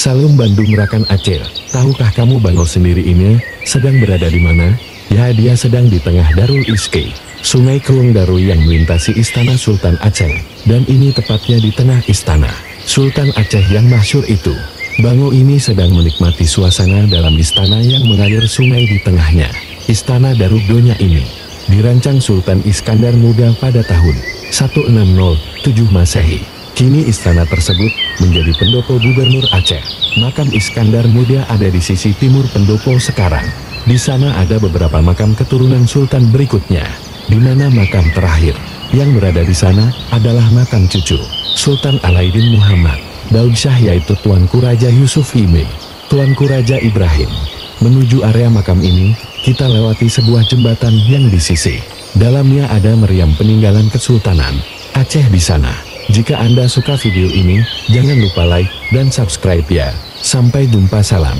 Salam Bandung Rakan Aceh. Tahukah kamu Bangau sendiri ini sedang berada di mana? Ya, dia sedang di tengah Darul Iske, Sungai Keluang Daru yang melintasi Istana Sultan Aceh. Dan ini tepatnya di tengah istana Sultan Aceh yang masyhur itu. Bangau ini sedang menikmati suasana dalam istana yang mengalir sungai di tengahnya. Istana Darudonya ini dirancang Sultan Iskandar Muda pada tahun 1607 Masehi. Kini istana tersebut menjadi pendopo Gubernur Aceh. Makam Iskandar Muda ada di sisi timur pendopo sekarang. Di sana ada beberapa makam keturunan sultan berikutnya, di mana makam terakhir yang berada di sana adalah makam cucu Sultan Alaiddin Muhammad Daud Shah, yaitu Tuanku Raja Yusuf Hime, Tuanku Raja Ibrahim. Menuju area makam ini, kita lewati sebuah jembatan yang di sisi dalamnya ada meriam peninggalan Kesultanan Aceh di sana. Jika Anda suka video ini, jangan lupa like dan subscribe ya. Sampai jumpa, salam.